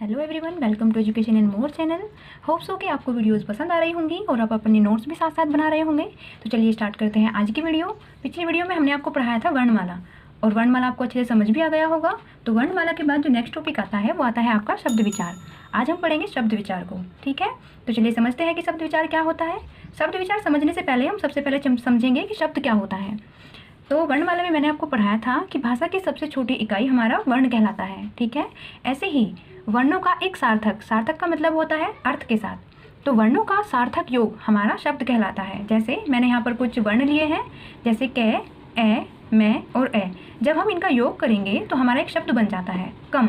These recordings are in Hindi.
Hello everyone, welcome to education and more channel. Hope so कि आपको वीडियोस पसंद आ रही होंगी और आप अपने नोट्स भी साथ साथ बना रहे होंगे। तो चलिए स्टार्ट करते हैं आज की वीडियो। पिछली वीडियो में हमने आपको पढ़ाया था वर्णमाला, और वर्णमाला आपको अच्छे से समझ भी आ गया होगा। तो वर्णमाला के बाद जो नेक्स्ट टॉपिक आता है वो आता है आपका शब्द विचार। आज हम पढ़ेंगे शब्द विचार को, ठीक है। तो चलिए समझते हैं कि शब्द विचार क्या होता है। शब्द विचार समझने से पहले हम सबसे पहले समझेंगे कि शब्द क्या होता है। तो वर्णमाला में मैंने आपको पढ़ाया था कि भाषा की सबसे छोटी इकाई हमारा वर्ण कहलाता है, ठीक है। ऐसे ही वर्णों का एक सार्थक, सार्थक का मतलब होता है अर्थ के साथ, तो वर्णों का सार्थक योग हमारा शब्द कहलाता है। जैसे मैंने यहाँ पर कुछ वर्ण लिए हैं, जैसे क, ए, मैं और ए। जब हम इनका योग करेंगे तो हमारा एक शब्द बन जाता है कम,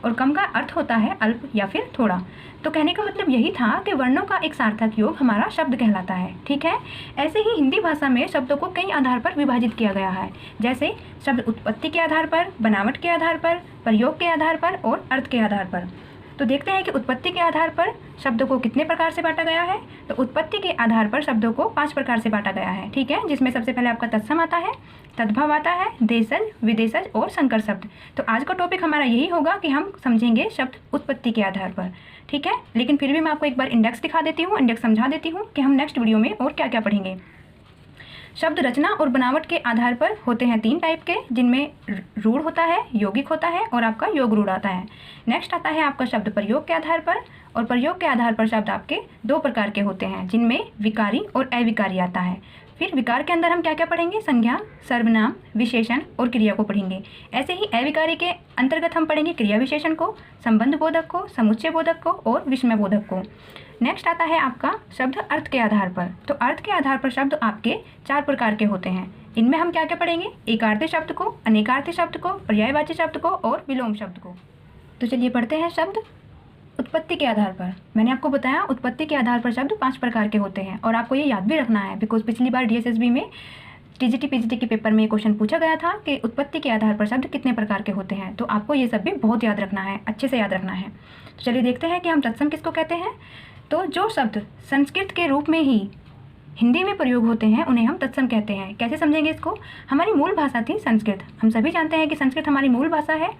और कम का अर्थ होता है अल्प या फिर थोड़ा। तो कहने का मतलब यही था कि वर्णों का एक सार्थक योग हमारा शब्द कहलाता है, ठीक है। ऐसे ही हिंदी भाषा में शब्दों को कई आधार पर विभाजित किया गया है, जैसे शब्द उत्पत्ति के आधार पर, बनावट के आधार पर, प्रयोग के आधार पर और अर्थ के आधार पर। तो देखते हैं कि उत्पत्ति के आधार पर शब्दों को कितने प्रकार से बांटा गया है। तो उत्पत्ति के आधार पर शब्दों को 5 प्रकार से बांटा गया है, ठीक है। जिसमें सबसे पहले आपका तत्सम आता है, तद्भव आता है, देशज, विदेशज और संकर शब्द। तो आज का टॉपिक हमारा यही होगा कि हम समझेंगे शब्द उत्पत्ति के आधार पर, ठीक है। लेकिन फिर भी मैं आपको एक बार इंडेक्स दिखा देती हूँ, इंडेक्स समझा देती हूँ कि हम नेक्स्ट वीडियो में और क्या क्या पढ़ेंगे। शब्द रचना और बनावट के आधार पर होते हैं 3 टाइप के, जिनमें रूढ़ होता है, यौगिक होता है और आपका योग रूढ़ आता है। नेक्स्ट आता है आपका शब्द प्रयोग के आधार पर, और प्रयोग के आधार पर शब्द आपके 2 प्रकार के होते हैं, जिनमें विकारी और अविकारी आता है। फिर विकार के अंदर हम क्या क्या पढ़ेंगे, संज्ञा, सर्वनाम, विशेषण और क्रिया को पढ़ेंगे। ऐसे ही अविकारी के अंतर्गत हम पढ़ेंगे क्रिया विशेषण को, संबंध बोधक को, समुच्चय बोधक को और विस्मय बोधक को। नेक्स्ट आता है आपका शब्द अर्थ के आधार पर। तो अर्थ के आधार पर शब्द आपके 4 प्रकार के होते हैं। इनमें हम क्या क्या पढ़ेंगे, एकार्थी शब्द को, अनेकार्थी शब्द को, पर्यायवाची शब्द को और विलोम शब्द को। तो चलिए पढ़ते हैं शब्द उत्पत्ति के आधार पर। मैंने आपको बताया उत्पत्ति के आधार पर शब्द 5 प्रकार के होते हैं, और आपको ये याद भी रखना है, बिकॉज पिछली बार DSSB में TGT PGT के पेपर में क्वेश्चन पूछा गया था कि उत्पत्ति के आधार पर शब्द कितने प्रकार के होते हैं। तो आपको ये सब भी बहुत याद रखना है, अच्छे से याद रखना है। तो चलिए देखते हैं कि हम तत्सम किसको कहते हैं। तो जो शब्द संस्कृत के रूप में ही हिंदी में प्रयोग होते हैं उन्हें हम तत्सम कहते हैं। कैसे समझेंगे इसको, हमारी मूल भाषा थी संस्कृत। हम सभी जानते हैं कि संस्कृत हमारी मूल भाषा है,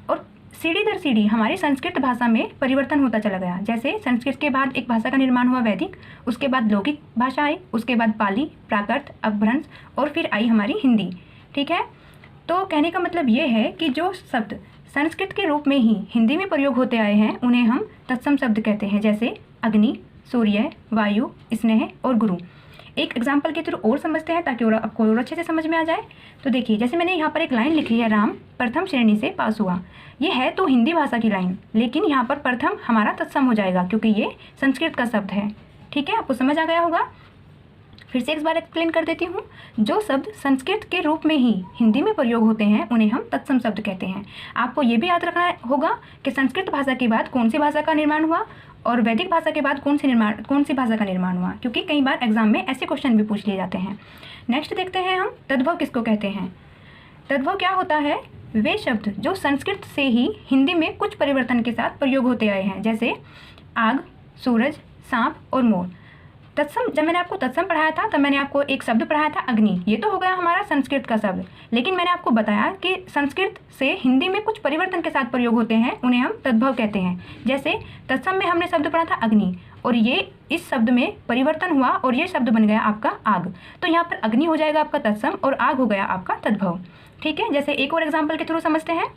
और सीढ़ी दर सीढ़ी हमारी संस्कृत भाषा में परिवर्तन होता चला गया। जैसे संस्कृत के बाद एक भाषा का निर्माण हुआ वैदिक, उसके बाद लौकिक भाषा आई, उसके बाद पाली, प्राकृत, अपभ्रंश और फिर आई हमारी हिंदी, ठीक है। तो कहने का मतलब ये है कि जो शब्द संस्कृत के रूप में ही हिंदी में प्रयोग होते आए हैं उन्हें हम तत्सम शब्द कहते हैं, जैसे अग्नि, सूर्य, वायु, स्नेह और गुरु। एक एग्जाम्पल के थ्रू और समझते हैं ताकि और आपको और अच्छे से समझ में आ जाए। तो देखिए, जैसे मैंने यहाँ पर एक लाइन लिखी है, राम प्रथम श्रेणी से पास हुआ। ये है तो हिंदी भाषा की लाइन, लेकिन यहाँ पर प्रथम हमारा तत्सम हो जाएगा क्योंकि ये संस्कृत का शब्द है, ठीक है। आपको समझ आ गया होगा। फिर से एक बार एक्सप्लेन कर देती हूँ। जो शब्द संस्कृत के रूप में ही हिंदी में प्रयोग होते हैं उन्हें हम तत्सम शब्द कहते हैं। आपको ये भी याद रखना होगा कि संस्कृत भाषा के बाद कौन सी भाषा का निर्माण हुआ और वैदिक भाषा के बाद कौन सी भाषा का निर्माण हुआ, क्योंकि कई बार एग्जाम में ऐसे क्वेश्चन भी पूछ लिए जाते हैं। नेक्स्ट देखते हैं हम तद्भव किसको कहते हैं। तद्भव क्या होता है, वे शब्द जो संस्कृत से ही हिंदी में कुछ परिवर्तन के साथ प्रयोग होते आए हैं, जैसे आग, सूरज, सांप और मोर। तत्सम, जब मैंने आपको तत्सम पढ़ाया था तब मैंने आपको एक शब्द पढ़ाया था अग्नि। ये तो हो गया हमारा संस्कृत का शब्द, लेकिन मैंने आपको बताया कि संस्कृत से हिंदी में कुछ परिवर्तन के साथ प्रयोग होते हैं, उन्हें हम तद्भव कहते हैं। जैसे तत्सम में हमने शब्द पढ़ा था अग्नि, और ये इस शब्द में परिवर्तन हुआ और ये शब्द बन गया आपका आग। तो यहाँ पर अग्नि हो जाएगा आपका तत्सम और आग हो गया आपका तद्भव, ठीक है। जैसे एक और एग्जाम्पल के थ्रू समझते हैं।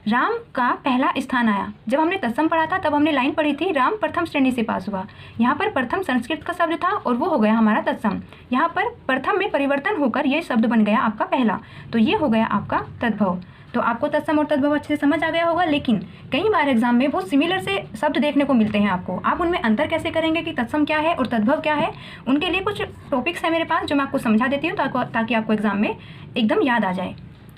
राम का पहला स्थान आया। जब हमने तत्सम पढ़ा था तब हमने लाइन पढ़ी थी, राम प्रथम श्रेणी से पास हुआ। यहाँ पर प्रथम संस्कृत का शब्द था और वो हो गया हमारा तत्सम। यहाँ पर प्रथम में परिवर्तन होकर ये शब्द बन गया आपका पहला, तो ये हो गया आपका तद्भव। तो आपको तत्सम और तद्भव अच्छे से समझ आ गया होगा। लेकिन कई बार एग्जाम में बहुत सिमिलर से शब्द देखने को मिलते हैं आपको, आप उनमें अंतर कैसे करेंगे कि तत्सम क्या है और तद्भव क्या है। उनके लिए कुछ टॉपिक्स है मेरे पास जो मैं आपको समझा देती हूँ ताकि आपको एग्जाम में एकदम याद आ जाए,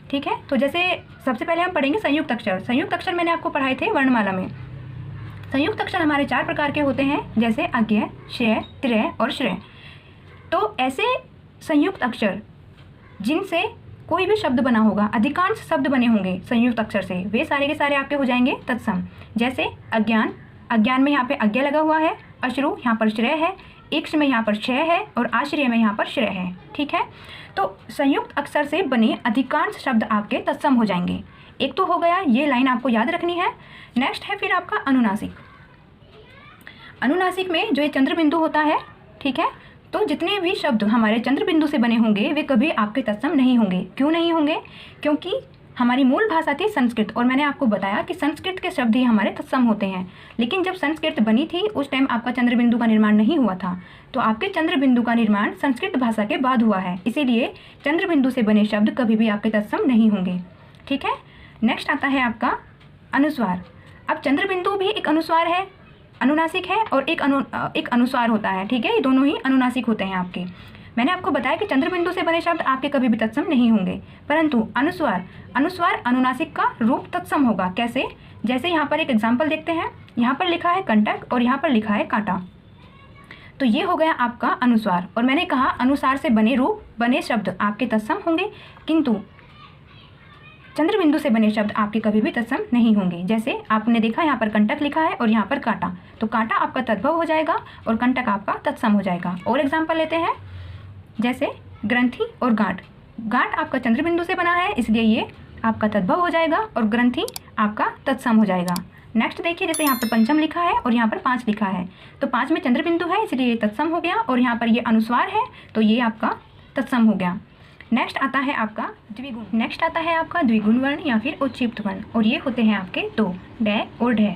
ठीक है। तो जैसे सबसे पहले हम पढ़ेंगे संयुक्त अक्षर। संयुक्त अक्षर मैंने आपको पढ़ाए थे वर्णमाला में। संयुक्त अक्षर हमारे 4 प्रकार के होते हैं, जैसे अज्ञेय, श्रेय, त्रेय और श्रेय। तो ऐसे संयुक्त अक्षर जिनसे कोई भी शब्द बना होगा, अधिकांश शब्द बने होंगे संयुक्त अक्षर से, वे सारे के सारे आपके हो जाएंगे तत्सम। जैसे अज्ञान, अज्ञान में यहाँ पे अज्ञा लगा हुआ है, अश्रु यहाँ पर श्रेय है, इक्ष में यहाँ पर क्षय है और आश्रय में यहाँ पर श्रेय है। ठीक है, तो संयुक्त अक्षर से बने अधिकांश शब्द आपके तत्सम हो जाएंगे। एक तो हो गया, ये लाइन आपको याद रखनी है। नेक्स्ट है फिर आपका अनुनासिक। अनुनासिक में जो ये चंद्र बिंदु होता है, ठीक है, तो जितने भी शब्द हमारे चंद्र बिंदु से बने होंगे वे कभी आपके तत्सम नहीं होंगे। क्यों नहीं होंगे? क्योंकि हमारी मूल भाषा थी संस्कृत, और मैंने आपको बताया कि संस्कृत के शब्द ही हमारे तत्सम होते हैं। लेकिन जब संस्कृत बनी थी उस टाइम आपका चंद्र बिंदु का निर्माण नहीं हुआ था, तो आपके चंद्र बिंदु का निर्माण संस्कृत भाषा के बाद हुआ है, इसीलिए चंद्र बिंदु से बने शब्द कभी भी आपके तत्सम नहीं होंगे। ठीक है, नेक्स्ट आता है आपका अनुस्वार। अब चंद्र बिंदु भी एक अनुस्वार है, अनुनासिक है, और एक अनुस्वार होता है। ठीक है, ये दोनों ही अनुनासिक होते हैं आपके। मैंने आपको बताया कि चंद्र बिंदु से बने शब्द आपके कभी भी तत्सम नहीं होंगे, परंतु अनुस्वार अनुनासिक का रूप तत्सम होगा। कैसे? जैसे यहाँ पर एक एग्जाम्पल देखते हैं। यहाँ पर लिखा है कंटक और यहाँ पर लिखा है कांटा, तो ये हो गया आपका अनुस्वार। और मैंने कहा अनुसार से बने शब्द आपके तत्सम होंगे, किंतु चंद्र बिंदु से बने शब्द आपके कभी भी तत्सम नहीं होंगे। जैसे आपने देखा यहाँ पर कंटक लिखा है और यहाँ पर कांटा, तो कांटा आपका तद्भव हो जाएगा और कंटक आपका तत्सम हो जाएगा। और एग्जाम्पल लेते हैं, जैसे ग्रंथि और गांठ। गांठ आपका चंद्र बिंदु से बना है, इसलिए ये आपका तद्भव हो जाएगा और ग्रंथि आपका तत्सम हो जाएगा। नेक्स्ट देखिए, जैसे यहाँ पर पंचम लिखा है और यहाँ पर 5 लिखा है, तो 5 में चंद्र बिंदु है इसलिए ये तत्सम हो गया, और यहाँ पर ये अनुस्वार है तो ये आपका तत्सम हो गया। नेक्स्ट आता है आपका द्विगुण वर्ण या फिर उत्क्षिप्त वर्ण, और ये होते हैं आपके 2, डै और ढै।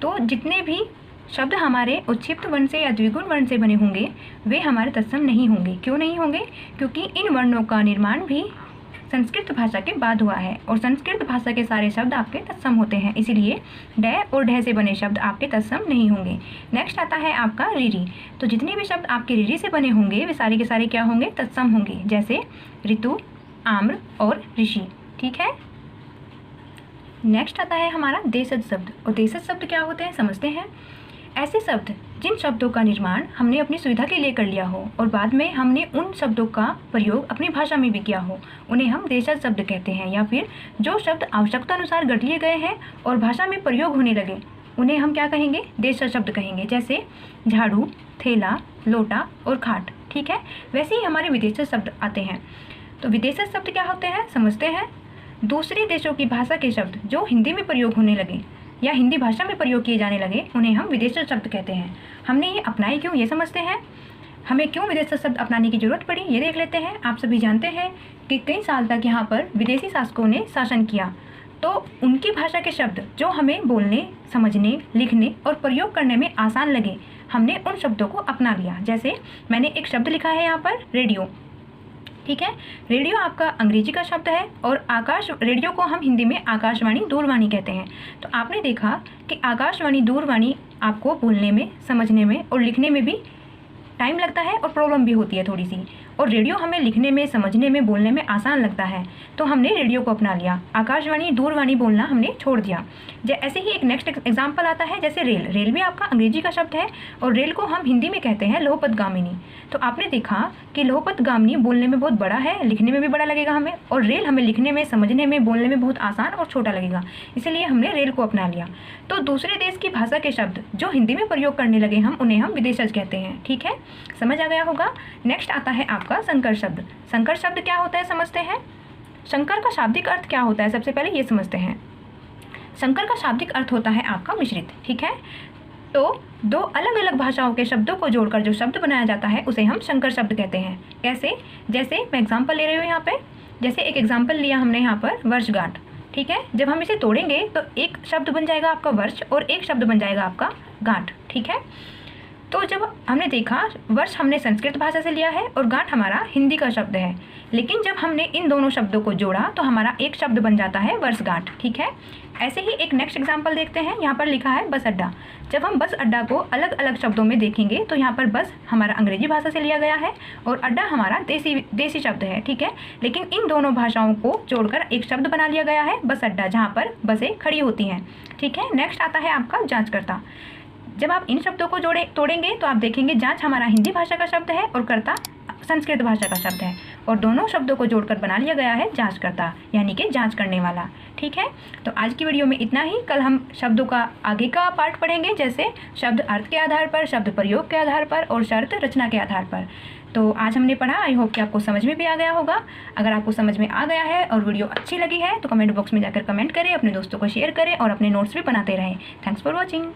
तो जितने भी शब्द हमारे उत्क्षिप्त वर्ण से या द्विगुण वर्ण से बने होंगे वे हमारे तत्सम नहीं होंगे। क्यों नहीं होंगे? क्योंकि इन वर्णों का निर्माण भी संस्कृत भाषा के बाद हुआ है, और संस्कृत भाषा के सारे शब्द आपके तत्सम होते हैं, इसीलिए डै और ढै से बने शब्द आपके तत्सम नहीं होंगे। नेक्स्ट आता है आपका ऋरि। तो जितने भी शब्द आपके ऋरि से बने होंगे वे सारे के सारे क्या होंगे? तत्सम होंगे। जैसे ऋतु, आम्र और ऋषि। ठीक है, नेक्स्ट आता है हमारा देशज शब्द। और देशज शब्द क्या होते हैं समझते हैं। ऐसे शब्द जिन शब्दों का निर्माण हमने अपनी सुविधा के लिए कर लिया हो और बाद में हमने उन शब्दों का प्रयोग अपनी भाषा में भी किया हो, उन्हें हम देशज शब्द कहते हैं। या फिर जो शब्द आवश्यकता अनुसार गढ़ लिए गए हैं और भाषा में प्रयोग होने लगे, उन्हें हम क्या कहेंगे? देशज शब्द कहेंगे। जैसे झाड़ू, थैला, लोटा और खाट। ठीक है, वैसे ही हमारे विदेशज शब्द आते हैं। तो विदेशज शब्द क्या होते हैं समझते हैं। दूसरे देशों की भाषा के शब्द जो हिंदी में प्रयोग होने लगे या हिंदी भाषा में प्रयोग किए जाने लगे, उन्हें हम विदेशज शब्द कहते हैं। हमने ये अपनाए क्यों, ये समझते हैं। हमें क्यों विदेशज शब्द अपनाने की जरूरत पड़ी, ये देख लेते हैं। आप सभी जानते हैं कि कई साल तक यहाँ पर विदेशी शासकों ने शासन किया, तो उनकी भाषा के शब्द जो हमें बोलने, समझने, लिखने और प्रयोग करने में आसान लगे, हमने उन शब्दों को अपना लिया। जैसे मैंने एक शब्द लिखा है यहाँ पर रेडियो। ठीक है, रेडियो आपका अंग्रेजी का शब्द है, और रेडियो को हम हिंदी में आकाशवाणी, दूरवाणी कहते हैं। तो आपने देखा कि आकाशवाणी, दूरवाणी आपको बोलने में, समझने में और लिखने में भी टाइम लगता है और प्रॉब्लम भी होती है थोड़ी सी, और रेडियो हमें लिखने में, समझने में, बोलने में आसान लगता है, तो हमने रेडियो को अपना लिया। आकाशवाणी, दूरवाणी बोलना हमने छोड़ दिया। ऐसे ही एक नेक्स्ट एग्जाम्पल आता है, जैसे रेल। रेल भी आपका अंग्रेजी का शब्द है, और रेल को हम हिंदी में कहते हैं लोहपथगामिनी। तो आपने देखा कि लोहपथगामिनी बोलने में बहुत बड़ा है, लिखने में भी बड़ा लगेगा हमें, और रेल हमें लिखने में, समझने में, बोलने में बहुत आसान और छोटा लगेगा, इसलिए हमने रेल को अपना लिया। तो दूसरे देश की भाषा के शब्द जो हिंदी में प्रयोग करने लगे उन्हें हम विदेशज कहते हैं। ठीक है, समझ आ गया होगा। नेक्स्ट आता है आपका संकर शब्द। संकर शब्द क्या होता है समझते हैं। संकर का शाब्दिक अर्थ क्या होता है सबसे पहले ये समझते हैं। संकर का शाब्दिक अर्थ होता है आपका मिश्रित। ठीक है, तो दो अलग अलग भाषाओं के शब्दों को जोड़कर जो शब्द बनाया जाता है उसे हम संकर शब्द कहते हैं। कैसे? जैसे मैं एग्जाम्पल ले रही हूँ यहाँ पे। जैसे एक एग्जाम्पल लिया हमने यहाँ पर वर्षगांठ। ठीक है, जब हम इसे तोड़ेंगे तो एक शब्द बन जाएगा आपका वर्ष और एक शब्द बन जाएगा आपका गांठ। ठीक है, तो जब हमने देखा वर्ष हमने संस्कृत भाषा से लिया है और गांठ हमारा हिंदी का शब्द है, लेकिन जब हमने इन दोनों शब्दों को जोड़ा तो हमारा एक शब्द बन जाता है वर्षगांठ। ठीक है, ऐसे ही एक नेक्स्ट एग्जाम्पल देखते हैं। यहाँ पर लिखा है बस अड्डा। जब हम बस अड्डा को अलग अलग शब्दों में देखेंगे तो यहाँ पर बस हमारा अंग्रेजी भाषा से लिया गया है और अड्डा हमारा देसी शब्द है। ठीक है, लेकिन इन दोनों भाषाओं को जोड़कर एक शब्द बना लिया गया है बस अड्डा, जहाँ पर बसें खड़ी होती हैं। ठीक है, नेक्स्ट आता है आपका जांचकर्ता। जब आप इन शब्दों को तोड़ेंगे तो आप देखेंगे जांच हमारा हिंदी भाषा का शब्द है और कर्ता संस्कृत भाषा का शब्द है, और दोनों शब्दों को जोड़कर बना लिया गया है जांचकर्ता, यानी कि जांच करने वाला। ठीक है, तो आज की वीडियो में इतना ही। कल हम शब्दों का आगे का पार्ट पढ़ेंगे, जैसे शब्द अर्थ के आधार पर, शब्द प्रयोग के आधार पर और शर्त रचना के आधार पर। तो आज हमने पढ़ा, आई होप कि आपको समझ में भी आ गया होगा। अगर आपको समझ में आ गया है और वीडियो अच्छी लगी है तो कमेंट बॉक्स में जाकर कमेंट करें, अपने दोस्तों को शेयर करें और अपने नोट्स भी बनाते रहें। Thanks for watching.